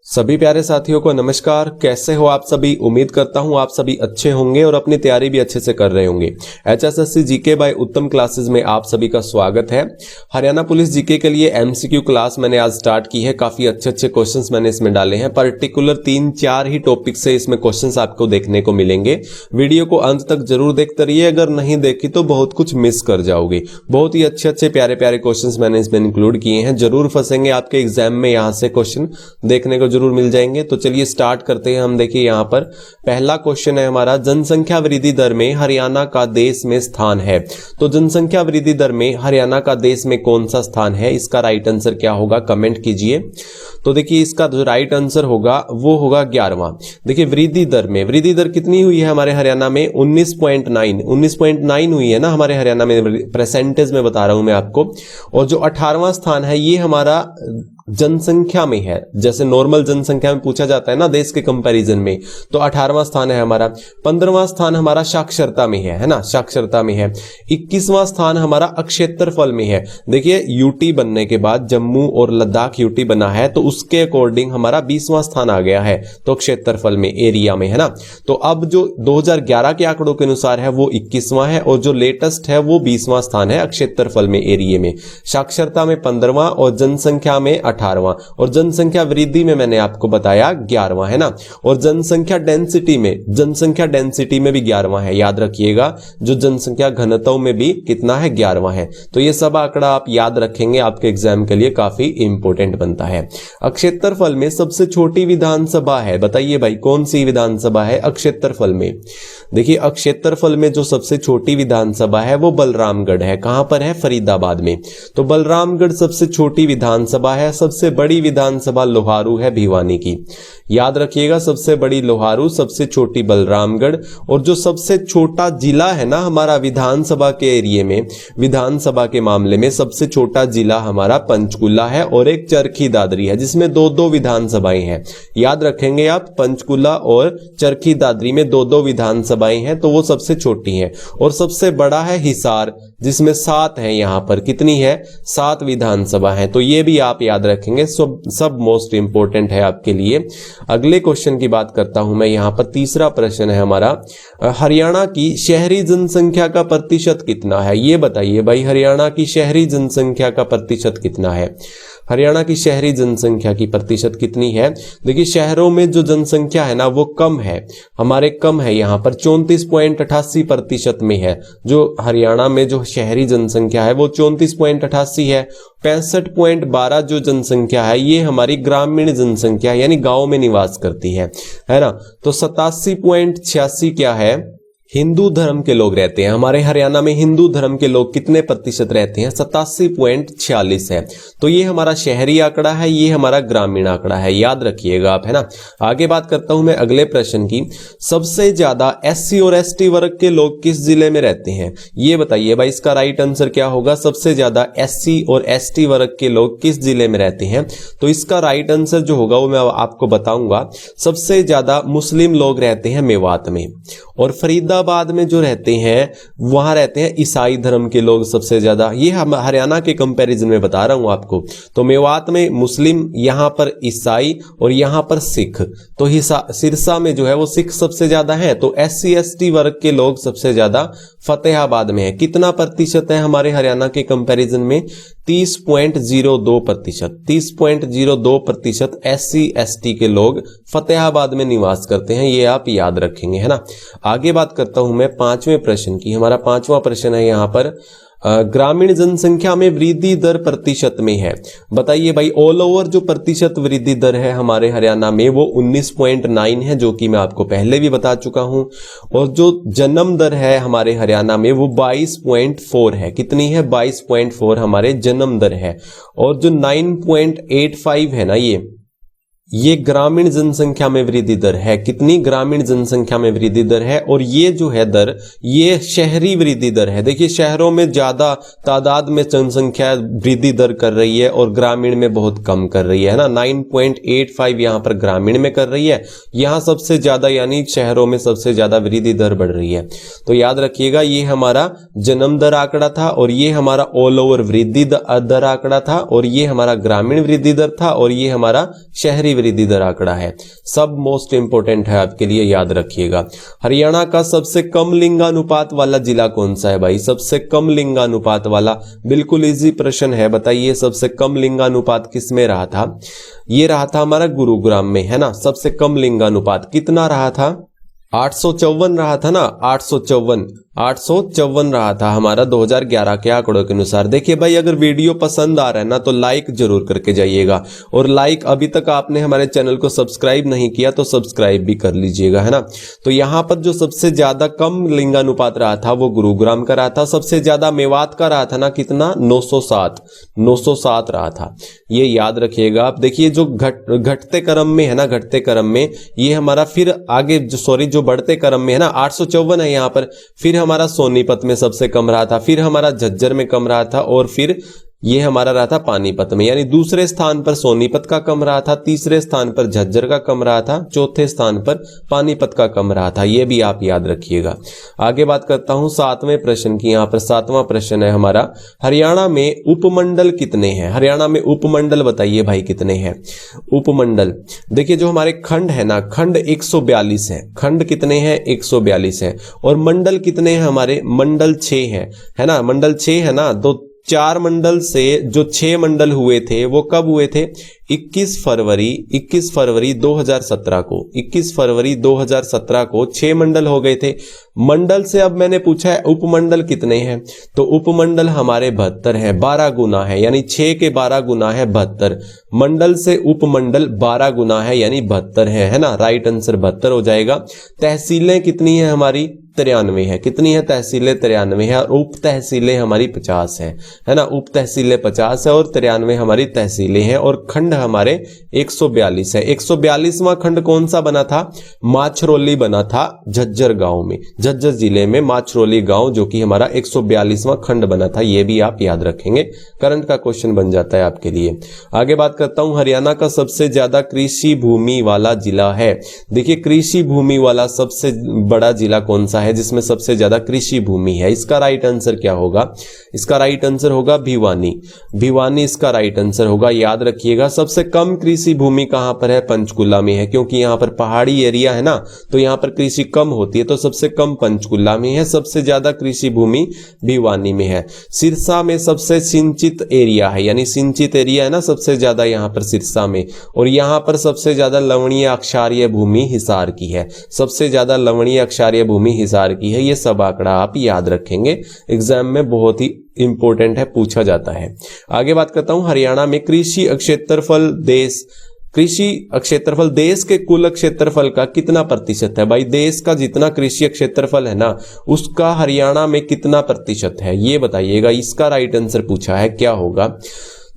सभी प्यारे साथियों को नमस्कार। कैसे हो आप सभी? उम्मीद करता हूं आप सभी अच्छे होंगे और अपनी तैयारी भी अच्छे से कर रहे होंगे। HSSC जीके बाय उत्तम क्लासेस में आप सभी का स्वागत है। हरियाणा पुलिस जीके के लिए MCQ क्लास मैंने आज स्टार्ट की है। काफी अच्छे अच्छे क्वेश्चंस मैंने इसमें डाले हैं। पर्टिकुलर 3-4 ही टॉपिक से इसमें क्वेश्चंस आपको देखने को मिलेंगे। वीडियो को अंत तक जरूर देखते रहिए, अगर नहीं देखी तो बहुत कुछ मिस कर जाओगे। बहुत ही अच्छे अच्छे प्यारे प्यारे क्वेश्चंस मैंने इसमें इंक्लूड किए हैं। जरूर फंसेंगे आपके एग्जाम में, यहाँ से क्वेश्चन देखने को जरूर मिल जाएंगे। तो चलिए स्टार्ट करते हैं। हम देखिए यहाँ पर पहला क्वेश्चन है हमारा, जनसंख्या वृद्धि दर में हरियाणा का देश में स्थान है। तो जनसंख्या वृद्धि दर में हरियाणा का देश में कौन सा स्थान है? इसका राइट आंसर क्या होगा? कमेंट कीजिए। तो देखिए इसका जो राइट आंसर होगा वो होगा 11वां। देखिए वृद्धि दर में, वृद्धि दर कितनी हुई है हमारे हरियाणा में? 19.9 हुई है ना हमारे हरियाणा में। परसेंटेज में बता रहा हूं मैं आपको। और जो 18वां स्थान है ये हमारा जनसंख्या में है। जैसे नॉर्मल जनसंख्या में पूछा जाता है ना देश के कंपैरिजन में, तो 18वां स्थान है हमारा। 15वां स्थान हमारा साक्षरता में है ना, साक्षरता में है। 21वां स्थान हमारा क्षेत्रफल में है। देखिए यूटी बनने के बाद जम्मू और लद्दाख यूटी बना है, तो उसके अकॉर्डिंग हमारा 20वां स्थान आ गया है, तो क्षेत्रफल में, एरिया में, है ना। तो अब जो 2011 के आंकड़ों के अनुसार है वो 21वां है, और जो लेटेस्ट है वो 20वां स्थान है क्षेत्रफल में, एरिया में। साक्षरता में 15वां और जनसंख्या में 18वां, और जनसंख्या वृद्धि में मैंने आपको बताया 11वां, है ना। और जनसंख्या डेंसिटी में, जनसंख्या डेंसिटी में भी 11वां है, याद रखिएगा। जो जनसंख्या घनत्व में भी कितना है? 11वां है। तो ये सब आंकड़ा आप याद रखेंगे, आपके एग्जाम के लिए काफी इंपॉर्टेंट बनता है। क्षेत्रफल में सबसे छोटी विधानसभा है, बताइए भाई कौन सी विधानसभा है क्षेत्रफल में? देखिए क्षेत्रफल में जो सबसे छोटी विधानसभा है वो बलरामगढ़ है। कहां पर है? फरीदाबाद में। तो बलरामगढ़ सबसे छोटी विधानसभा है। सबसे बड़ी विधानसभा लोहारू है, भिवानी की। याद रखिएगा, सबसे बड़ी लोहारू, सबसे छोटी बलरामगढ़। और जो सबसे छोटा जिला है ना हमारा विधानसभा के एरिया में, विधानसभा के मामले में सबसे छोटा जिला हमारा पंचकुला है, और एक चरखी दादरी है जिसमें 2-2 विधानसभाएं हैं। याद रखेंगे आप, पंचकुला और चरखी दादरी में 2-2 विधानसभाएं हैं, तो वो सबसे छोटी हैं। और सबसे बड़ा है हिसार, जिसमें 7 है। यहां पर कितनी है? 7 विधानसभा है। तो ये भी आप याद रखेंगे, सब मोस्ट इंपोर्टेंट है आपके लिए। अगले क्वेश्चन की बात करता हूं मैं। यहां पर तीसरा प्रश्न है हमारा, हरियाणा की शहरी जनसंख्या का प्रतिशत कितना है? ये बताइए भाई, हरियाणा की शहरी जनसंख्या का प्रतिशत कितना है? हरियाणा की शहरी जनसंख्या की प्रतिशत कितनी है? देखिए शहरों में जो जनसंख्या है ना वो कम है, हमारे कम है। यहाँ पर 34.88% में है। जो हरियाणा में जो शहरी जनसंख्या है वो 34.88 है। 65.12 जो जनसंख्या है ये हमारी ग्रामीण जनसंख्या यानी गांव में निवास करती है ना। तो 87.86 क्या है? हिंदू धर्म के लोग रहते हैं। हमारे हरियाणा में हिंदू धर्म के लोग कितने प्रतिशत रहते हैं? 87.46 है। तो ये हमारा शहरी आंकड़ा है, ये हमारा ग्रामीण आंकड़ा है, याद रखिएगा आप, है ना। आगे बात करता हूं मैं अगले प्रश्न की। सबसे ज्यादा SC और ST वर्ग के लोग किस जिले में रहते हैं? ये बताइए भाई, इसका राइट आंसर क्या होगा? सबसे ज्यादा SC और ST वर्ग के लोग किस जिले में रहते हैं? तो इसका राइट आंसर जो होगा वो मैं आपको बताऊंगा। सबसे ज्यादा मुस्लिम लोग रहते हैं मेवात में, और फरीदाबाद में जो रहते हैं वहां रहते हैं ईसाई धर्म के लोग सबसे ज्यादा। ये हम हरियाणा के कंपैरिजन में बता रहा हूं आपको। तो मेवात में मुस्लिम, यहां पर ईसाई, और यहां पर सिख। तो सिरसा में जो है वो सिख सबसे ज्यादा है। तो SC ST वर्ग के लोग सबसे ज्यादा फतेहाबाद में है। कितना प्रतिशत है हमारे हरियाणा के कंपैरिजन में? 30.02%। 30.02% SC ST के लोग फतेहाबाद में निवास करते हैं, ये आप याद रखेंगे, है ना। आगे बात करता हूं मैं 5वें प्रश्न की। हमारा 5वां प्रश्न है यहां पर, ग्रामीण जनसंख्या में वृद्धि दर प्रतिशत में है। बताइए भाई, ऑल ओवर जो प्रतिशत वृद्धि दर है हमारे हरियाणा में वो 19.9 है, जो कि मैं आपको पहले भी बता चुका हूं। और जो जन्म दर है हमारे हरियाणा में वो 22.4 है। कितनी है? 22.4 हमारे जन्म दर है। और जो 9.85 है ना, ये ग्रामीण जनसंख्या में वृद्धि दर है। कितनी? ग्रामीण जनसंख्या में वृद्धि दर है। और ये जो है दर, ये शहरी वृद्धि दर है। देखिए शहरों में ज्यादा तादाद में जनसंख्या वृद्धि दर कर रही है और ग्रामीण में बहुत कम कर रही है ना। 9.85 यहां पर ग्रामीण में कर रही है, यहां सबसे ज्यादा यानी शहरों में सबसे ज्यादा वृद्धि दर बढ़ रही है। तो याद रखिएगा, ये हमारा जन्म दर आंकड़ा था, और ये हमारा ऑल ओवर वृद्धि दर आंकड़ा था, और ये हमारा ग्रामीण वृद्धि दर था, और ये हमारा शहरी वृद्धि दर आंकड़ा है। सब मोस्ट इंपोर्टेंट है आपके लिए, याद रखिएगा। हरियाणा का सबसे कम लिंगानुपात वाला जिला कौन सा है भाई? सबसे कम लिंगानुपात वाला, बिल्कुल इजी प्रश्न है, बताइए सबसे कम लिंगानुपात किस में रहा था? ये रहा था हमारा गुरुग्राम में, है ना। सबसे कम लिंगानुपात कितना रहा था? 854 रहा था ना, 854 रहा था हमारा 2011 के आंकड़ों के अनुसार। देखिए भाई, अगर वीडियो पसंद आ रहा है ना तो लाइक जरूर करके जाइएगा, और लाइक अभी तक आपने हमारे चैनल को सब्सक्राइब नहीं किया तो सब्सक्राइब भी कर लीजिएगा, है ना। तो यहां पर जो सबसे ज्यादा कम लिंगानुपात रहा था वो गुरुग्राम का रहा था। सबसे ज्यादा मेवात का रहा था ना, कितना? 907 रहा था, ये याद रखिएगा आप। देखिए जो घटते क्रम में है ना, घटते क्रम में ये हमारा फिर आगे जो बढ़ते क्रम में है ना, 854 है यहाँ पर। फिर हमारा सोनीपत में सबसे कम रहा था, फिर हमारा झज्जर में कम रहा था, और फिर ये हमारा रहा था पानीपत में। यानी दूसरे स्थान पर सोनीपत का कम रहा था, तीसरे स्थान पर झज्जर का कम रहा था, चौथे स्थान पर पानीपत का कम रहा था। ये भी आप याद रखिएगा। आगे बात करता हूं 7वें प्रश्न की। यहाँ पर 7वां प्रश्न है हमारा, हरियाणा में उपमंडल कितने हैं? हरियाणा में उपमंडल बताइए भाई कितने हैं उपमंडल? देखिए जो हमारे खंड है ना, खंड 142 है। खंड कितने हैं? 142 है। और मंडल कितने हैं हमारे? मंडल 6 है ना। मंडल 6 है ना। तो 4 मंडल से जो 6 मंडल हुए थे वो कब हुए थे? 21 फरवरी 2017 को। 21 फरवरी 2017 को 6 मंडल हो गए थे। मंडल से अब मैंने पूछा है उपमंडल कितने हैं, तो उपमंडल हमारे 72 हैं। 12 गुना है, यानी 6 के 12 गुना है 72। मंडल से उपमंडल 12 गुना है, यानी 72 है ना। राइट आंसर 72 हो जाएगा। तहसीलें कितनी है हमारी? 93 है। कितनी है? तहसीलें 93 है, और उप तहसीलें हमारी 50 है ना। उप तहसीलें 50 है और 93 हमारी तहसीलें हैं। और खंड हमारे 142 है। 142वां खंड कौन सा बना था? माछरोली बना था झज्जर गांव में, झज्जर जिले में माछरोली गांव, जो कि हमारा 142वां खंड बना था। ये भी आप याद रखेंगे, करंट का क्वेश्चन बन जाता है आपके लिए। आगे बात करता हूं, हरियाणा का सबसे ज्यादा कृषि भूमि वाला जिला है। देखिए कृषि भूमि वाला सबसे बड़ा जिला कौन सा है जिसमें सबसे ज्यादा कृषि भूमि है? इसका राइट आंसर क्या होगा? इसका राइट आंसर होगा भिवानी। भिवानी इसका राइट आंसर होगा, याद रखिएगा। सबसे कम कृषि भूमि कहां पर है? पंचकुला में है, क्योंकि यहां पर पहाड़ी एरिया है ना, तो यहां पर कृषि कम होती है, तो सबसे कम पंचकुला में है। सबसे ज्यादा कृषि भूमि भिवानी में है। सिरसा में सबसे सिंचित एरिया है, यानी सिंचित एरिया है ना सबसे ज्यादा यहां पर सिरसा में। और यहां पर सबसे ज्यादा लवणीय अक्षारीय भूमि हिसार की है। सबसे ज्यादा लवणीय अक्षारीय भूमि हिसार की है। ये सब आंकड़ा आप याद रखेंगे, एग्जाम में बहुत ही इंपॉर्टेंट है, पूछा जाता है। आगे बात करता हूं, हरियाणा में कृषि क्षेत्रफल देश के कुल क्षेत्रफल का कितना प्रतिशत है? भाई देश का जितना कृषि क्षेत्रफल है ना, उसका हरियाणा में कितना प्रतिशत है, ये बताइएगा। इसका राइट आंसर पूछा है, क्या होगा?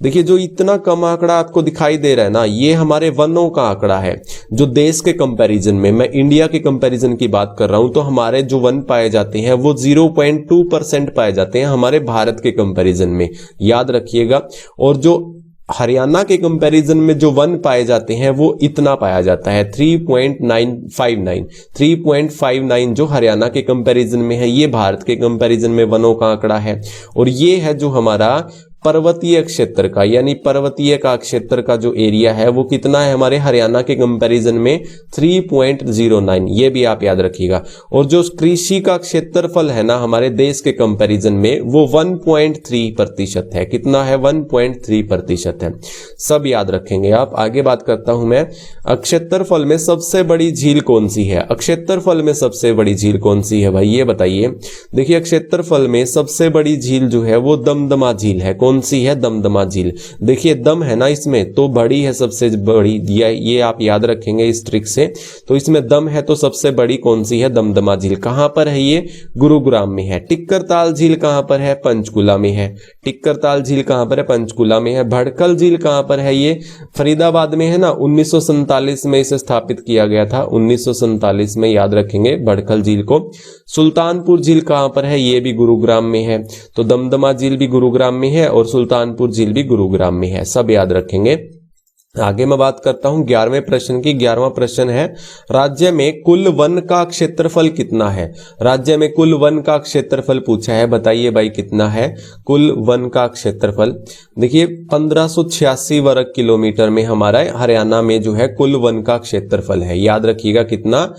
देखिए जो इतना कम आंकड़ा आपको दिखाई दे रहा है ना, ये हमारे वनों का आंकड़ा है। जो देश के कंपैरिजन में, मैं इंडिया के कंपैरिजन की बात कर रहा हूं, तो हमारे जो वन पाए जाते हैं वो 0.2% पाए जाते हैं हमारे भारत के कंपैरिजन में, याद रखिएगा। और जो हरियाणा के कंपैरिजन में जो वन पाए जाते हैं वो इतना पाया जाता है 3.59 जो हरियाणा के कंपैरिजन में है। ये भारत के कंपैरिजन में वनों का आंकड़ा है। और ये है जो हमारा पर्वतीय क्षेत्र का, यानी पर्वतीय का क्षेत्र का जो एरिया है वो कितना है हमारे हरियाणा के कंपैरिजन में? 3.09। ये भी आप याद रखिएगा। और जो कृषि का क्षेत्रफल है ना हमारे देश के कंपैरिजन में, वो 1.3% है। कितना है? 1.3% है। सब याद रखेंगे आप। आगे बात करता हूं मैं, क्षेत्रफल में सबसे बड़ी झील कौन सी है? क्षेत्रफल में सबसे बड़ी झील कौन सी है भाई, ये बताइए। देखिए क्षेत्रफल में सबसे बड़ी झील जो है वो दमदमा झील है। कौन सी है? दमदमा झील। देखिए दम है ना इसमें, तो बड़ी है सबसे बड़ी, ये आप याद रखेंगे इस ट्रिक से। तो इसमें दम है तो सबसे बड़ी कौन सी है? दमदमा झील। कहां पर है ये? गुरुग्राम में है। टिक्करताल झील कहां पर है? पंचकुला में है। टिक्करताल झील कहां पर है? पंचकुला में है। भड़कल झील कहां पर है? ये फरीदाबाद में है ना। 1947 में इसे स्थापित किया गया था, 1947 में, याद रखेंगे भड़कल झील को। सुल्तानपुर झील कहां पर है? ये भी गुरुग्राम में है। तो दमदमा झील भी गुरुग्राम में है और सुल्तानपुर झील भी गुरुग्राम में है। सब याद रखेंगे। आगे मैं बात करता हूं 11वें प्रश्न की। 11वां प्रश्न है, राज्य में कुल वन का क्षेत्रफल कितना है? राज्य में कुल वन का क्षेत्रफल पूछा है, बताइए भाई कितना है कुल वन का क्षेत्रफल। देखिए 1586 वर्ग किलोमीटर में हमारा हरियाणा में जो है कुल वन का क्षेत्रफल है। याद रखिएगा कितना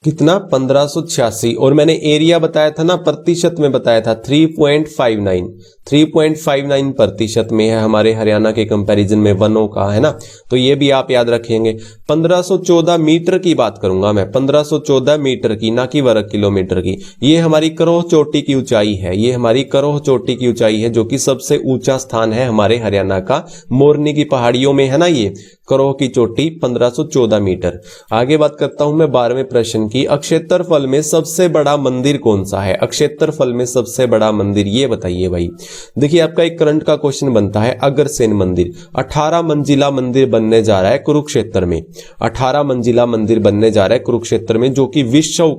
1586। और मैंने एरिया बताया था ना, प्रतिशत में बताया था 3.59 प्रतिशत में है हमारे हरियाणा के कंपैरिजन में वनों का, है ना। तो ये भी आप याद रखेंगे। 1514 मीटर की बात करूंगा मैं, 1514 मीटर की, ना कि वर्ग किलोमीटर की। ये हमारी करोह चोटी की ऊंचाई है, ये हमारी करोह चोटी की ऊंचाई है, जो कि सबसे ऊंचा स्थान है हमारे हरियाणा का, मोरनी की पहाड़ियों में है ना ये करोह की चोटी 1514 मीटर। आगे बात करता हूं मैं 12वें प्रश्न की। अक्षेत्रफल में सबसे बड़ा मंदिर कौन सा है? अक्षेत्रफल में सबसे बड़ा मंदिर ये बताइए भाई। देखिए आपका एक करंट का क्वेश्चन बनता है, अग्रसेन मंदिर 18 मंजिला मंदिर बनने जा रहा है कुरुक्षेत्र में। 18 मंजिला मंदिर बनने जा रहा है कुरुक्षेत्र में, जो कि विश्व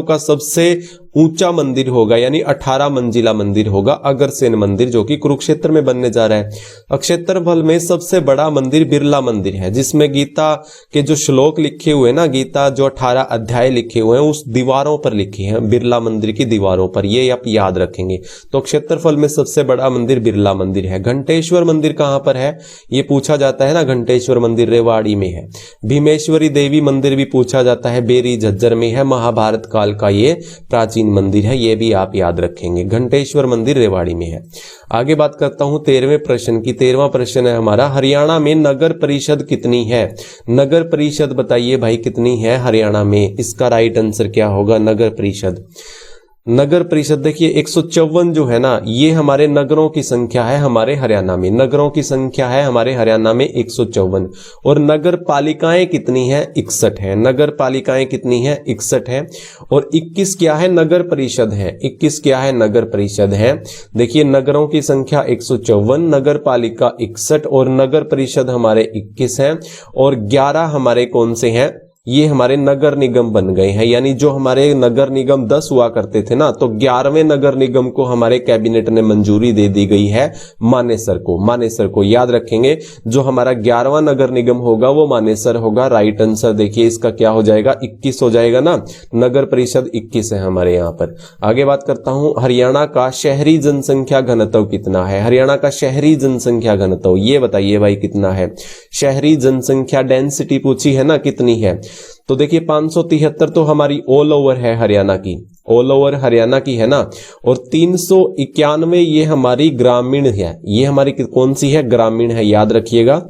का सबसे ऊंचा मंदिर होगा, यानी 18 मंजिला मंदिर होगा अग्रसेन मंदिर, जो कि कुरुक्षेत्र में बनने जा रहा है। अक्षेत्रफल में सबसे बड़ा मंदिर बिरला मंदिर है, जिसमें गीता के जो श्लोक लिखे हुए ना, गीता जो 18 अध्याय लिखे हुए हैं उस दीवारों पर लिखे हैं, बिरला मंदिर की दीवारों पर, ये आप याद रखेंगे। तो क्षेत्रफल में सबसे बड़ा मंदिर बिरला मंदिर है। घंटेश्वर मंदिर कहां पर है ये पूछा जाता है ना, घंटेश्वर मंदिर रेवाड़ी में है। भीमेश्वरी देवी मंदिर भी पूछा जाता है, बेरी झज्जर में है, महाभारत काल का ये प्राचीन मंदिर है, ये भी आप याद रखेंगे। घंटेश्वर मंदिर रेवाड़ी में है। आगे बात करता हूं 13वें प्रश्न की। 13वां प्रश्न है हमारा, हरियाणा में नगर परिषद कितनी है? नगर परिषद बताइए भाई कितनी है हरियाणा में? इसका राइट आंसर क्या होगा? नगर परिषद। नगर परिषद देखिए 154 जो है ना, ये हमारे नगरों की संख्या है हमारे हरियाणा में। नगरों की संख्या है हमारे हरियाणा में 154। और नगर पालिकाएं कितनी है? 61 है। नगर पालिकाएं कितनी है? 61 है। और 21 क्या है? नगर परिषद है। 21 क्या है? नगर परिषद है। देखिए नगरों की संख्या 154, नगर पालिका 61 और नगर परिषद हमारे 21 हैं। और 11 हमारे कौन से हैं? ये हमारे नगर निगम बन गए हैं। यानी जो हमारे नगर निगम 10 हुआ करते थे ना, तो 11वें नगर निगम को हमारे कैबिनेट ने मंजूरी दे दी गई है, मानेसर को। मानेसर को याद रखेंगे, जो हमारा 11वां नगर निगम होगा वो मानेसर होगा। राइट आंसर देखिए इसका क्या हो जाएगा? 21 हो जाएगा ना। नगर परिषद 21 है हमारे यहाँ पर। आगे बात करता हूं, हरियाणा का शहरी जनसंख्या घनत्व कितना है? हरियाणा का शहरी जनसंख्या घनत्व ये बताइए भाई कितना है? शहरी जनसंख्या डेंसिटी पूछी है ना, कितनी है? तो देखिए 573 तो हमारी ऑल ओवर है हरियाणा की, ऑल ओवर हरियाणा की है ना। और 391 ये हमारी ग्रामीण है। ये हमारी कौन सी है? ग्रामीण है, याद रखिएगा।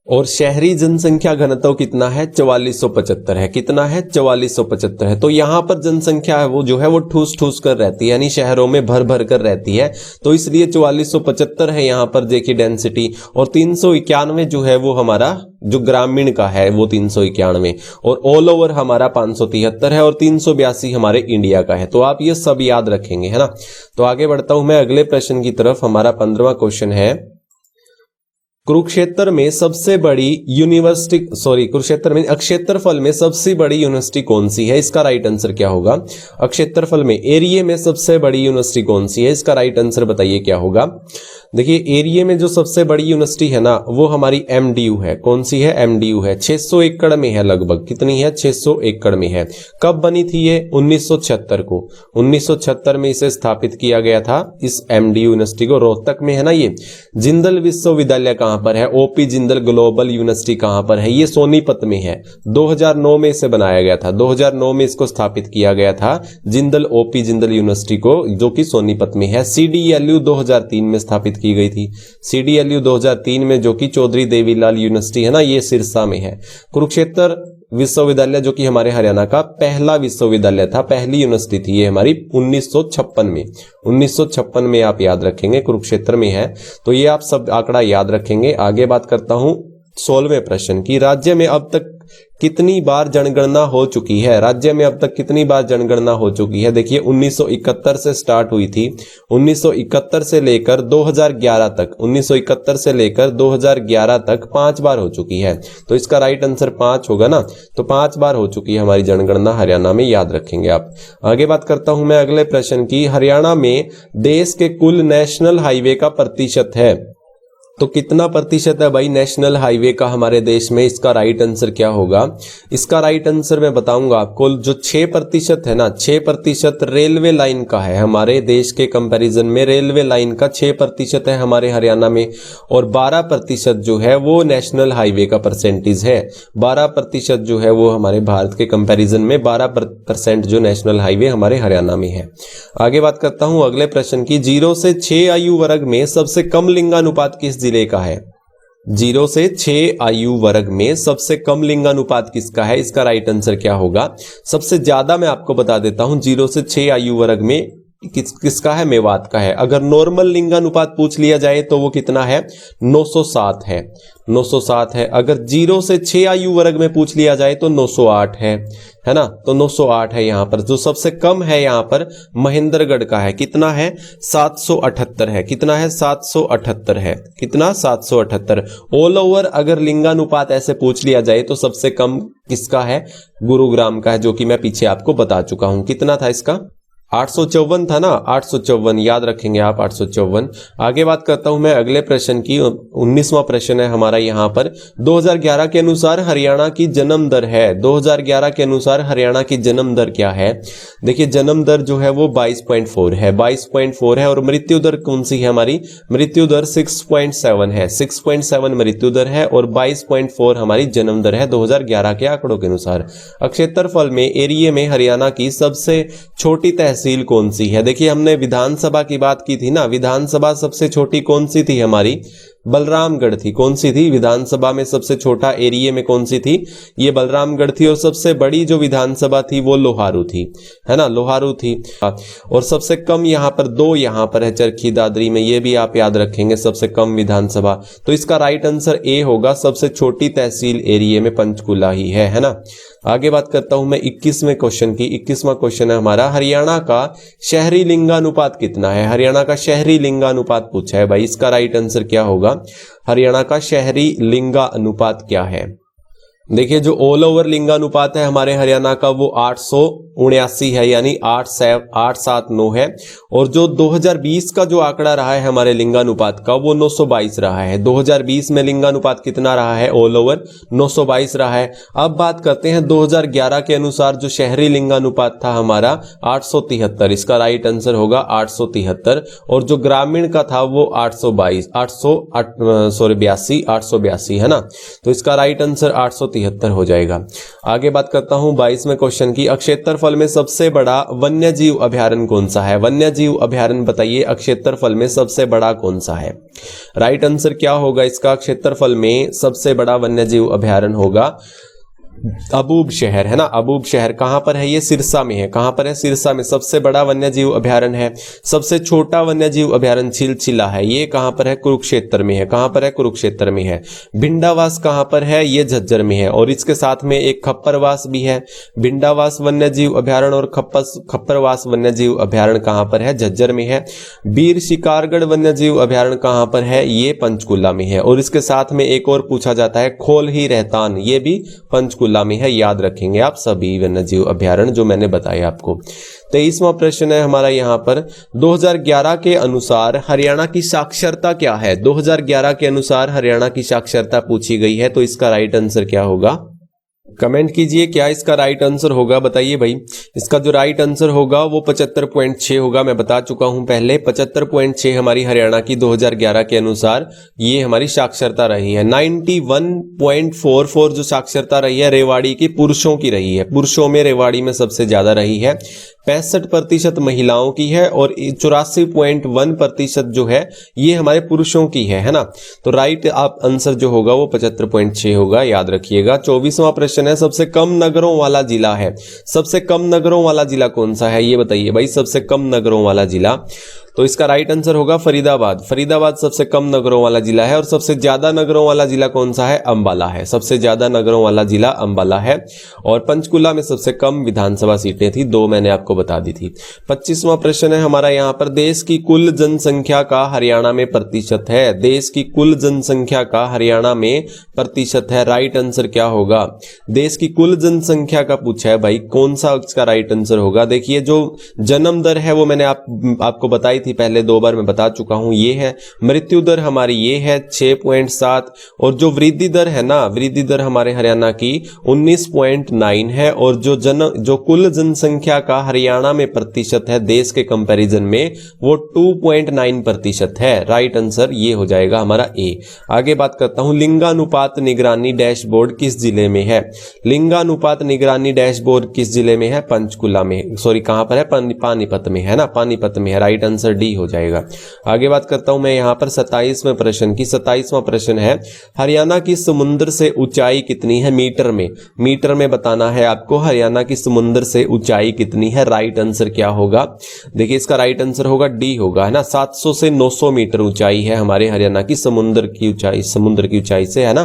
और शहरी जनसंख्या घनत्व कितना है? 4475 है। कितना है? 4475 है। तो यहां पर जनसंख्या है वो जो है वो ठूस ठूस कर रहती है, यानी शहरों में भर भर कर रहती है, तो इसलिए 4475 है यहां पर देखिए डेंसिटी। और 391 जो है वो हमारा जो ग्रामीण का है वो 391, और ऑल ओवर हमारा 573 है, और 382 हमारे इंडिया का है। तो आप ये सब याद रखेंगे, है ना। तो आगे बढ़ता हूं मैं अगले प्रश्न की तरफ। हमारा 15वां क्वेश्चन है, कुरुक्षेत्र में सबसे बड़ी यूनिवर्सिटी, कुरुक्षेत्र में क्षेत्रफल में सबसे बड़ी यूनिवर्सिटी कौन सी है? इसका राइट आंसर क्या होगा? क्षेत्रफल में, एरिया में सबसे बड़ी यूनिवर्सिटी कौन सी है? इसका राइट आंसर बताइए क्या होगा? देखिए एरिया में जो सबसे बड़ी यूनिवर्सिटी है ना, वो हमारी एमडीयू है। कौन सी है? एमडीयू है। 600 एकड़ में है लगभग। कितनी है? 600 एकड़ में है। कब बनी थी ये? 1976 को। 1976 में इसे स्थापित किया गया था, इस एमडीयू यूनिवर्सिटी को। रोहतक में है ना ये। जिंदल विश्वविद्यालय कहां पर है? ओपी जिंदल ग्लोबल यूनिवर्सिटी कहां पर है? ये सोनीपत में है। 2009 में इसे बनाया गया था, 2009 में इसको स्थापित किया गया था, जिंदल ओपी जिंदल यूनिवर्सिटी को, जो कि सोनीपत में है। सीडीएलयू 2003 में स्थापित की गई थी। सीडीएलयू 2003 में, जो कि चौधरी देवीलाल यूनिवर्सिटी है ना, ये सिरसा में है। कुरुक्षेत्र विश्वविद्यालय जो कि हमारे हरियाणा का पहला विश्वविद्यालय था, पहली यूनिवर्सिटी थी ये हमारी 1956 में। 1956 में आप याद रखेंगे, कुरुक्षेत्र में है। तो ये आप सब आंकड़ा याद रखेंगे। आगे बात करता हूं 16वें प्रश्न की। राज्य में अब तक कितनी बार जनगणना हो चुकी है? राज्य में अब तक कितनी बार जनगणना हो चुकी है? देखिए 1971 से स्टार्ट हुई थी। 1971 से लेकर 2011 तक, 1971 से लेकर 2011 तक 5 बार हो चुकी है। तो इसका राइट आंसर 5 होगा ना। तो 5 बार हो चुकी है हमारी जनगणना हरियाणा में, याद रखेंगे आप। आगे बात करता हूं मैं अगले प्रश्न की। हरियाणा में देश के कुल नेशनल हाईवे का प्रतिशत है। तो कितना प्रतिशत है भाई नेशनल हाईवे का हमारे देश में, इसका राइट आंसर क्या होगा? इसका राइट आंसर मैं बताऊंगा आपको। जो 6% है ना, 6% रेलवे लाइन का है हमारे देश के कंपैरिजन में। रेलवे लाइन का 6% है हमारे हरियाणा में, और 12% जो है वो नेशनल हाईवे का परसेंटेज है। 12% जो है वो हमारे भारत के कंपैरिजन में 12% जो नेशनल हाईवे हमारे हरियाणा में है। आगे बात करता हूं अगले प्रश्न की। 0 से 6 आयु वर्ग में सबसे कम लिंगानुपात किस जिले का है? 0 से 6 आयु वर्ग में सबसे कम लिंगानुपात किसका है? इसका राइट आंसर क्या होगा? सबसे ज्यादा मैं आपको बता देता हूं, 0 से 6 आयु वर्ग में किसका है? मेवात का है। अगर नॉर्मल लिंगानुपात पूछ लिया जाए तो वो कितना है? 907 है। 907 है। अगर 0 से 6 आयु वर्ग में पूछ लिया जाए तो 908 है ना? तो 908 है। यहां पर जो सबसे कम है यहां पर महेंद्रगढ़ का है। कितना है? 778 है। कितना है? 778 है। कितना? 778। ऑल ओवर अगर लिंगानुपात ऐसे पूछ लिया जाए तो सबसे कम किसका है? गुरुग्राम का है, जो कि मैं पीछे आपको बता चुका हूं। कितना था इसका? 854 था ना, 854 याद रखेंगे आप, 854। आगे बात करता हूं मैं अगले प्रश्न की। 19वां प्रश्न है हमारा यहां पर। 2011 के अनुसार हरियाणा की जन्म दर है। 2011 के अनुसार हरियाणा की जन्म दर क्या है? देखिए जन्म दर जो है वो 22.4 है। 22.4 है। और मृत्यु दर कौन सी है हमारी? मृत्यु दर 6.7 है। 6.7 मृत्यु दर है और 22.4 हमारी जन्म दर है 2011 के आंकड़ों के अनुसार। क्षेत्रफल में, एरिया में हरियाणा की सबसे छोटी तहसील कौन सी है? देखिए हमने विधानसभा की बात की थी ना, विधानसभा सबसे छोटी कौन सी थी हमारी? बलरामगढ़ थी। कौन सी थी? विधानसभा में सबसे छोटा एरिया में कौन सी थी? ये बलरामगढ़ थी। और सबसे बड़ी जो विधानसभा थी वो लोहारू थी, है ना? लोहारू थी। और सबसे कम यहाँ पर 2 यहाँ पर है चरखी दादरी में, ये भी आप याद रखेंगे, सबसे कम विधानसभा। तो इसका राइट आंसर ए होगा। सबसे छोटी तहसील एरिया में पंचकुला ही है ना? आगे बात करता हूं मैं 21वें क्वेश्चन की। 21वां क्वेश्चन है हमारा, हरियाणा का शहरी लिंगानुपात कितना है? हरियाणा का शहरी लिंगानुपात पूछा है भाई। इसका राइट आंसर क्या होगा? हरियाणा का शहरी लिंगानुपात क्या है? देखिए जो ऑल ओवर लिंगानुपात है हमारे हरियाणा का वो 879 है, यानी 879 है। और जो 2020 का जो आंकड़ा रहा है हमारे लिंगानुपात का वो 922 रहा है। 2020 में लिंगानुपात कितना रहा है? ऑल ओवर 922 रहा है। अब बात करते हैं 2011 के अनुसार जो शहरी लिंगानुपात था हमारा 873। इसका राइट आंसर होगा 873। और जो ग्रामीण का था वो 882 है ना? तो इसका राइट आंसर 873 हो जाएगा। आगे बात करता हूं 22वें क्वेश्चन की। क्षेत्रफल में सबसे बड़ा वन्यजीव अभयारण्य कौन सा है? वन्यजीव अभयारण्य बताइए, क्षेत्रफल में सबसे बड़ा कौन सा है? राइट आंसर क्या होगा इसका? क्षेत्रफल में सबसे बड़ा वन्यजीव अभयारण्य होगा अबूब शहर, है ना? अबूब शहर कहां पर है? ये सिरसा में है। कहां पर है? सिरसा में सबसे बड़ा वन्यजीव अभयारण्य है। सबसे छोटा वन्यजीव अभयारण्य छिलछिला है। ये कहां पर है? कुरुक्षेत्र में है। कहां पर है? कुरुक्षेत्र में है। भिंडावास कहां पर है? ये झज्जर में है। और इसके साथ में एक खप्परवास भी है। भिंडावास वन्यजीव अभयारण्य और खप्परवास वन्यजीव अभयारण्य कहां पर है? झज्जर में है। वीर शिकारगढ़ वन्यजीव अभयारण्य कहां पर है? ये पंचकुला में है। और इसके साथ में एक और पूछा जाता है खोल ही रहतान, ये भी पंचकुला में है। याद रखेंगे आप सभी वन्यजीव अभयारण्य जो मैंने बताया आपको। 23वां प्रश्न है हमारा यहाँ पर। 2011 के अनुसार हरियाणा की साक्षरता क्या है? 2011 के अनुसार हरियाणा की साक्षरता पूछी गई है, तो इसका राइट आंसर क्या होगा? कमेंट कीजिए क्या इसका राइट आंसर होगा, बताइए भाई। इसका जो राइट आंसर होगा वो 75.6 होगा। मैं बता चुका हूं पहले, 75.6 हमारी हरियाणा की 2011 के अनुसार ये हमारी साक्षरता रही है। 91.44 जो साक्षरता रही है रेवाड़ी की पुरुषों की रही है। पुरुषों में रेवाड़ी में सबसे ज्यादा रही है। 65% महिलाओं की है और 84.1% जो है ये हमारे पुरुषों की है ना? तो राइट आप आंसर जो होगा वो 75.6 होगा, याद रखिएगा। 24वां प्रश्न है, सबसे कम नगरों वाला जिला है। सबसे कम नगरों वाला जिला कौन सा है ये बताइए भाई। सबसे कम नगरों वाला जिला, तो इसका राइट आंसर होगा फरीदाबाद। फरीदाबाद सबसे कम नगरों वाला जिला है। और सबसे ज्यादा नगरों वाला जिला कौन सा है? अंबाला है। सबसे ज्यादा नगरों वाला जिला अंबाला है। और पंचकुला में सबसे कम विधानसभा सीटें थी, 2 मैंने आपको बता दी थी। 25वां प्रश्न है हमारा यहाँ पर, देश की कुल जनसंख्या का हरियाणा में प्रतिशत है। देश की कुल जनसंख्या का हरियाणा में प्रतिशत है, राइट आंसर क्या होगा? देश की कुल जनसंख्या का पूछा है भाई, कौन सा इसका राइट आंसर होगा? देखिए जो जन्म दर है वो मैंने आपको बताई थी पहले, 2 बार मैं बता चुका हूं, ये है। मृत्यु दर हमारी ये है 6.7, और जो वृद्धि दर है ना, वृद्धि दर हमारे हरियाणा की 19.9 है। और जो कुल जनसंख्या का हरियाणा में प्रतिशत है देश के कंपैरिजन में, वो 2.9 प्रतिशत है। राइट आंसर ये हो जाएगा हमारा ए। आगे बात करता हूं, लिंगानुपात निगरानी डैशबोर्ड किस जिले में है? लिंगानुपात निगरानी डैशबोर्ड किस जिले में है? पंचकुला में, सॉरी कहां पर है? पानीपत में है ना, पानीपत में है। राइट आंसर डी हो जाएगा। आगे बात करता हूं मैं यहां पर 27वें प्रश्न की। 27वां प्रश्न है, हरियाणा की समुद्र से ऊंचाई कितनी है? मीटर में, मीटर में बताना है आपको हरियाणा की समुद्र से ऊंचाई कितनी है। राइट आंसर क्या होगा? देखिए इसका राइट आंसर होगा डी होगा, है ना। 700 से 900 मीटर ऊंचाई है हमारे हरियाणा की समुद्र की ऊंचाई से, है ना।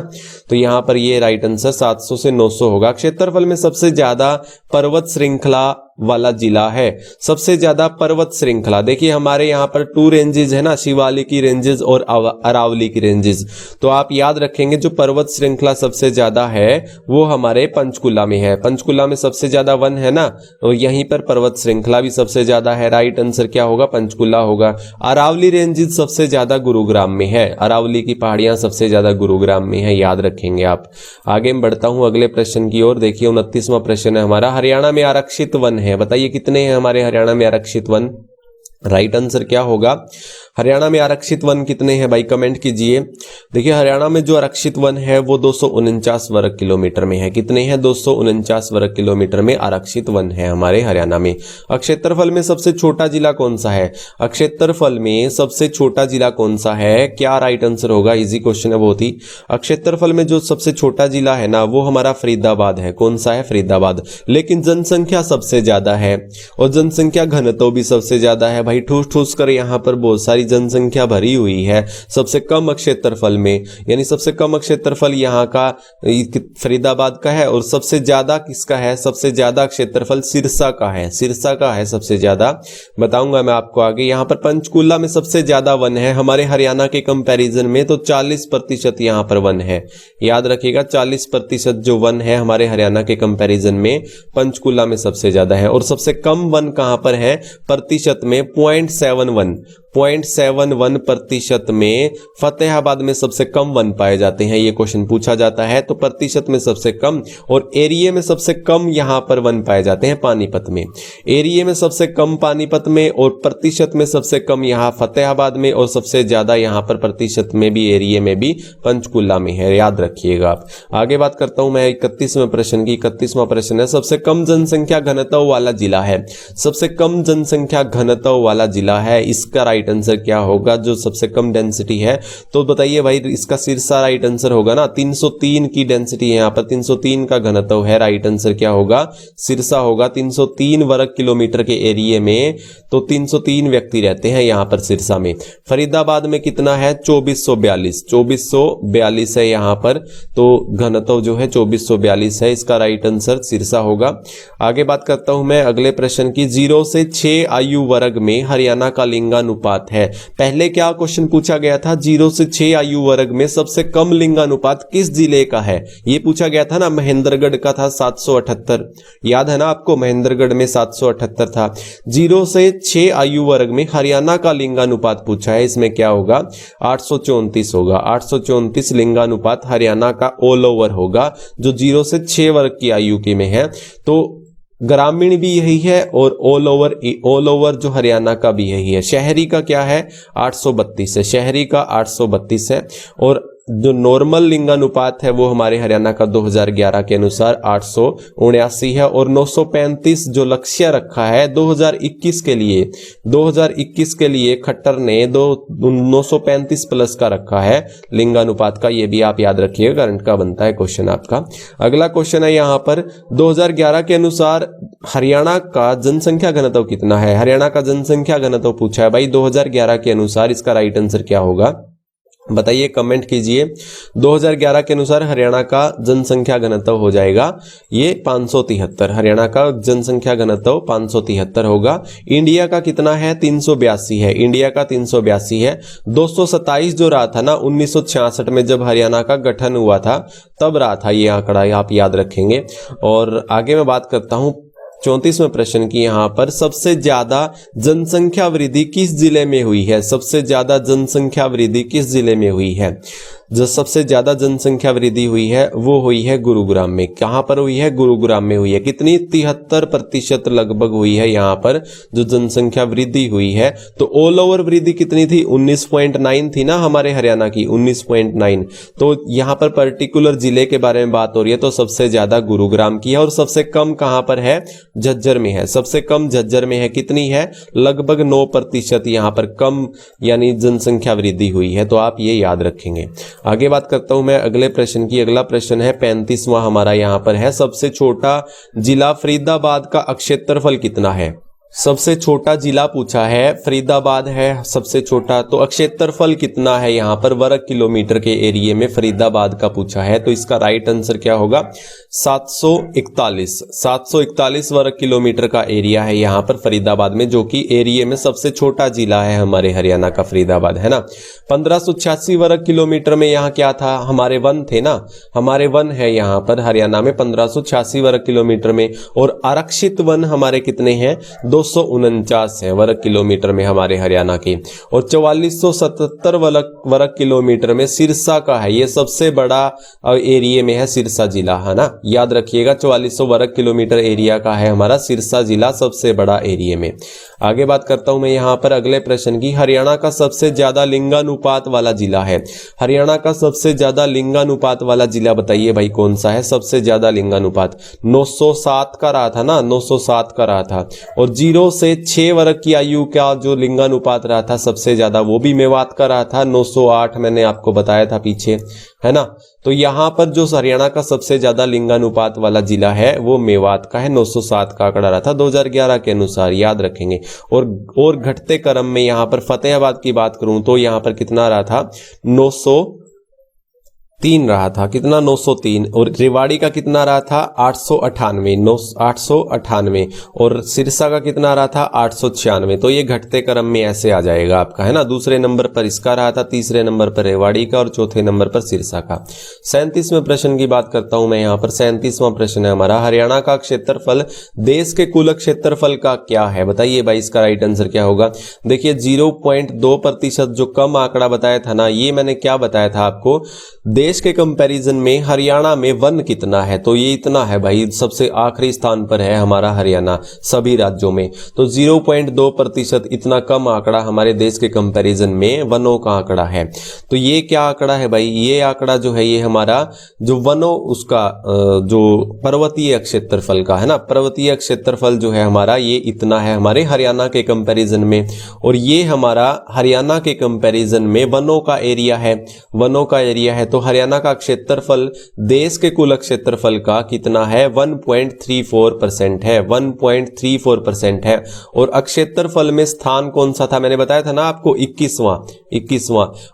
तो यहां पर ये राइट आंसर 700 से 900 होगा। क्षेत्रफल में सबसे ज्यादा पर्वत श्रृंखला वाला जिला है, सबसे ज्यादा पर्वत श्रृंखला। देखिए हमारे यहाँ पर 2 रेंजेस है ना, शिवालिक की रेंजेस और अरावली की रेंजेस। तो आप याद रखेंगे जो पर्वत श्रृंखला सबसे ज्यादा है वो हमारे पंचकुला में है। पंचकुला में सबसे ज्यादा वन है ना, और यहीं पर पर्वत श्रृंखला भी सबसे ज्यादा है। राइट आंसर क्या होगा? पंचकुला होगा। अरावली रेंजेस सबसे ज्यादा गुरुग्राम में है, अरावली की पहाड़ियां सबसे ज्यादा गुरुग्राम में है, याद रखेंगे आप। आगे मैं बढ़ता हूं अगले प्रश्न की ओर। देखिए 29वां प्रश्न है हमारा, हरियाणा में आरक्षित वन है, बताइए कितने हैं हमारे हरियाणा में आरक्षित वन? राइट आंसर क्या होगा? हरियाणा में आरक्षित वन कितने हैं भाई, कमेंट कीजिए। देखिए हरियाणा में जो आरक्षित वन है वो 249 वर्ग किलोमीटर में है। कितने हैं? 249 वर्ग किलोमीटर में आरक्षित वन है हमारे हरियाणा में। क्षेत्रफल में सबसे छोटा जिला कौन सा है? क्षेत्रफल में सबसे छोटा जिला कौन सा है? क्या राइट आंसर होगा? इजी क्वेश्चन है बहुत ही। क्षेत्रफल में जो सबसे छोटा जिला है ना वो हमारा फरीदाबाद है। कौन सा है? फरीदाबाद। लेकिन जनसंख्या सबसे ज्यादा है और जनसंख्या घनत्व भी सबसे ज्यादा है भाई। ठूस ठूस कर यहाँ पर बहुत सारी जनसंख्या भरी हुई है। सबसे कम क्षेत्रफल में, यानी सबसे कम क्षेत्रफल यहाँ का फरीदाबाद का है, और सबसे ज्यादा किसका है? सबसे ज्यादा क्षेत्रफल सिरसा का है, सिरसा का है सबसे ज्यादा। बताऊंगा मैं आपको आगे। यहाँ पर पंचकुला में सबसे ज्यादा वन है हमारे हरियाणा के कंपैरिजन में, तो 40% यहाँ पर वन है। याद रखिएगा 40% जो वन है हमारे हरियाणा के कंपैरिजन में पंचकुला में सबसे ज्यादा है। और सबसे कम वन कहां पर है प्रतिशत में? 0.71% में फतेहाबाद में सबसे कम वन पाए जाते हैं। ये क्वेश्चन पूछा जाता है तो प्रतिशत में सबसे कम, और एरिया में सबसे कम यहां पर वन पाए जाते हैं पानीपत में। एरिया में सबसे कम पानीपत में, और प्रतिशत में सबसे कम यहां फतेहाबाद में, और सबसे ज्यादा यहां पर प्रतिशत में भी एरिया में भी पंचकुला में है। याद रखिएगा आप। आगे बात करता हूं मैं 31वें प्रश्न की। 31वां प्रश्न है, सबसे कम जनसंख्या घनत्व वाला जिला है। सबसे कम जनसंख्या घनत्व वाला जिला है, इसका राइट आंसर क्या होगा? जो सबसे कम डेंसिटी है, तो बताइए भाई इसका सिरसा राइट आंसर होगा ना। 303 की डेंसिटी है यहाँ पर, 303 का घनत्व है। राइट आंसर क्या होगा? सिरसा होगा। 303 वर्ग किलोमीटर के एरिया में तो 303 व्यक्ति रहते हैं यहाँ पर सिरसा में। फरीदाबाद में कितना है? 2442 है यहाँ पर, तो घनत्व जो है 2442 है। इसका राइट आंसर सिरसा होगा। आगे बात करता हूं मैं अगले प्रश्न की। 0 से 6 आयु वर्ग में हरियाणा का लिंगानुपात है। पहले क्या क्वेश्चन पूछा गया था? 0 से 6 आयु वर्ग में सबसे कम लिंगानुपात किस जिले का है? ये पूछा गया था ना। महेंद्रगढ़ का था 778, याद है ना आपको? महेंद्रगढ़ में 778 था। 0 से 6 आयु वर्ग में हरियाणा का लिंगानुपात पूछा है, इसमें क्या होगा? 834 होगा। 834 लिंगानुपात हरियाणा का ऑल ओवर होगा, जो 0 से 6 वर्ग की आयु के में है। तो ग्रामीण भी यही है, और ऑल ओवर जो हरियाणा का भी यही है। शहरी का क्या है? 832 है। शहरी का 832 है। और जो नॉर्मल लिंगानुपात है वो हमारे हरियाणा का 2011 के अनुसार 879 है। और 935 जो लक्ष्य रखा है 2021 के लिए, 2021 के लिए खट्टर ने 935 प्लस का रखा है लिंगानुपात का। ये भी आप याद रखिएगा, करंट का बनता है क्वेश्चन आपका। अगला क्वेश्चन है यहाँ पर 2011 के अनुसार हरियाणा का जनसंख्या घनत्व कितना है? हरियाणा का जनसंख्या घनत्व पूछा है भाई 2011 के अनुसार। इसका राइट आंसर क्या होगा? बताइए, कमेंट कीजिए। 2011 के अनुसार हरियाणा का जनसंख्या घनत्व हो जाएगा ये 573। हरियाणा का जनसंख्या घनत्व 573 होगा। इंडिया का कितना है? 382 है। इंडिया का 382 है। 227 जो रहा था ना 1966 में जब हरियाणा का गठन हुआ था तब रहा था ये आंकड़ा, आप याद रखेंगे। और आगे मैं बात करता हूं 34वें प्रश्न की। यहां पर सबसे ज्यादा जनसंख्या वृद्धि किस जिले में हुई है? सबसे ज्यादा जनसंख्या वृद्धि किस जिले में हुई है? जो सबसे ज्यादा जनसंख्या वृद्धि हुई है वो हुई है गुरुग्राम में। कहां पर हुई है? गुरुग्राम में हुई है। कितनी? 73% लगभग हुई है यहां पर जो जनसंख्या वृद्धि हुई है। तो ऑल ओवर वृद्धि कितनी थी? 19.9 थी ना हमारे हरियाणा की, 19.9। तो यहां पर पर्टिकुलर जिले के बारे में बात हो रही है तो सबसे ज्यादा गुरुग्राम की है और सबसे कम कहां पर है? झज्जर में है। सबसे कम झज्जर में है। कितनी है? लगभग 9% यहां पर कम यानी जनसंख्या वृद्धि हुई है। तो आप ये याद रखेंगे। आगे बात करता हूं मैं अगले प्रश्न की। अगला प्रश्न है 35वां हमारा यहां पर है, सबसे छोटा जिला फरीदाबाद का क्षेत्रफल कितना है? सबसे छोटा जिला पूछा है, फरीदाबाद है सबसे छोटा। तो क्षेत्रफल कितना है यहां पर? वर्ग किलोमीटर के एरिया में फरीदाबाद का पूछा है। तो इसका राइट आंसर क्या होगा? 741 वर्ग किलोमीटर का एरिया है यहां पर फरीदाबाद में, जो कि एरिया में सबसे छोटा जिला है हमारे हरियाणा का, फरीदाबाद है ना। 1586 वर्ग किलोमीटर में यहाँ क्या था? हमारे वन थे ना, हमारे वन है यहाँ पर हरियाणा में 1586 वर्ग किलोमीटर में। और आरक्षित वन हमारे कितने हैं? 249 है वर्ग किलोमीटर में हमारे हरियाणा के। और 4477 वर्ग किलोमीटर में सिरसा का है, ये सबसे बड़ा एरिया में है सिरसा जिला, है ना, याद रखिएगा। 4400 वर्ग किलोमीटर एरिया का है हमारा सिरसा जिला सबसे बड़ा एरिया में। आगे बात करता हूं मैं यहां पर अगले प्रश्न की। हरियाणा का सबसे ज्यादा लिंगानुपात वाला जिला है। हरियाणा का सबसे ज्यादा लिंगानुपात वाला जिला बताइए भाई कौन सा है? सबसे ज्यादा लिंगानुपात 907 का रहा था ना, 907 का रहा था। और 0 से 6 वर्ग की आयु का जो लिंगानुपात रहा था सबसे ज्यादा वो भी मेवात का रहा था, 908 मैंने आपको बताया था पीछे, है ना। तो यहां पर जो हरियाणा का सबसे ज्यादा लिंगानुपात वाला जिला है वो मेवात का है, 907 का आंकड़ा रहा था 2011 के अनुसार, याद रखेंगे। और घटते क्रम में यहां पर फतेहाबाद की बात करूं तो यहां पर कितना रहा था? 903 रहा था। कितना? 903। और रेवाड़ी का कितना रहा था? 898। और सिरसा का कितना रहा था? 896। तो ये घटते क्रम में ऐसे आ जाएगा आपका, है ना। दूसरे नंबर पर इसका रहा था, तीसरे नंबर पर रेवाड़ी का और चौथे नंबर पर सिरसा का। 37वें प्रश्न की बात करता हूं मैं यहां पर। 37वां प्रश्न है हमारा, हरियाणा का क्षेत्रफल देश के कुल क्षेत्रफल का क्या है? बताइए भाई इसका राइट आंसर क्या होगा? देखिए 0.2% जो कम आंकड़ा बताया था ना, ये मैंने क्या बताया था आपको? देश के कंपैरिजन में हरियाणा में वन कितना है? तो ये इतना है भाई, सबसे आखिरी स्थान पर है हमारा हरियाणा सभी राज्यों में। तो 0.2% इतना कम आंकड़ा हमारे देश के कंपैरिजन में वनों का आंकड़ा है। तो ये क्या आंकड़ा है भाई? ये आंकड़ा जो है ये हमारा जो वनों उसका जो पर्वतीय क्षेत्रफल का है ना, पर्वतीय क्षेत्रफल जो है हमारा ये इतना है हमारे हरियाणा के कंपैरिजन में। और ये हमारा हरियाणा के कंपैरिजन में वनों का एरिया है, वनों का एरिया है। तो हरियाणा का क्षेत्रफल देश के कुल क्षेत्रफल का कितना है? 1.34% है, 1.34% है। और क्षेत्रफल में स्थान कौन सा था? मैंने बताया था ना आपको 21वां।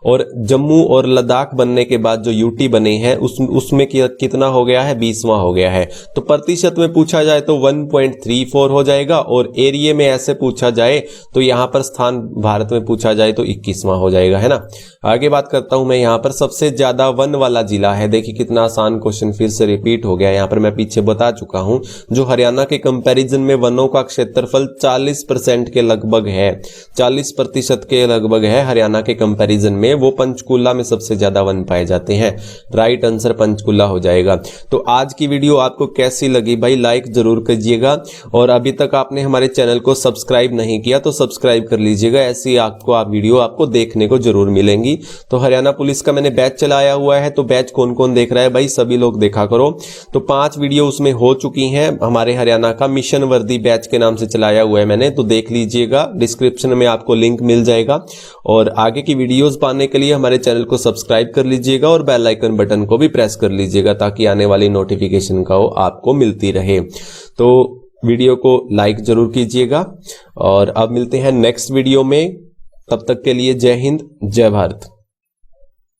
और जम्मू और लद्दाख बनने के बाद जो यूटी बने हैं उसमें कितना हो गया है? 20वां हो गया है। तो प्रतिशत में पूछा जाए तो 1.34 हो जाएगा। और एरिया में ऐसे पूछा जाए तो यहां पर स्थान भारत में पूछा जाए तो 21वां हो जाएगा, है ना। आगे बात करता हूं मैं यहां पर, सबसे ज्यादा वन वाला जिला है। देखिए कितना आसान क्वेश्चन फिर से रिपीट हो गया, यहां पर मैं पीछे बता चुका हूं। जो हरियाणा के कंपैरिजन में वनों का क्षेत्रफल 40% के लगभग है, 40% के लगभग है हरियाणा के कंपैरिजन में, वो पंचकुला में सबसे ज्यादा वन पाए जाते हैं। राइट आंसर पंचकुला हो जाएगा। तो आज की वीडियो आपको कैसी लगी भाई? लाइक जरूर कीजिएगा। और अभी तक आपने हमारे चैनल को सब्सक्राइब नहीं किया तो सब्सक्राइब कर लीजिएगा, ऐसी वीडियो आपको देखने को जरूर मिलेंगी। तो हरियाणा पुलिस का मैंने बैच चलाया हुआ है, तो बैच कौन कौन देख रहा है भाई? सभी लोग देखा करो। तो 5 वीडियो उसमें हो चुकी हैं हमारे हरियाणा का, मिशन वर्दी बैच के नाम से चलाया हुआ है मैंने, तो देख लीजिएगा, डिस्क्रिप्शन में आपको लिंक मिल जाएगा। और आगे की वीडियोस पाने के लिए हमारे चैनल को सब्सक्राइब कर लीजिएगा और बेल आइकन बटन को भी प्रेस कर लीजिएगा ताकि आने वाली नोटिफिकेशन का आपको मिलती रहे। तो वीडियो को लाइक जरूर कीजिएगा और अब मिलते हैं नेक्स्ट वीडियो में। तब तक के लिए जय हिंद, जय भारत।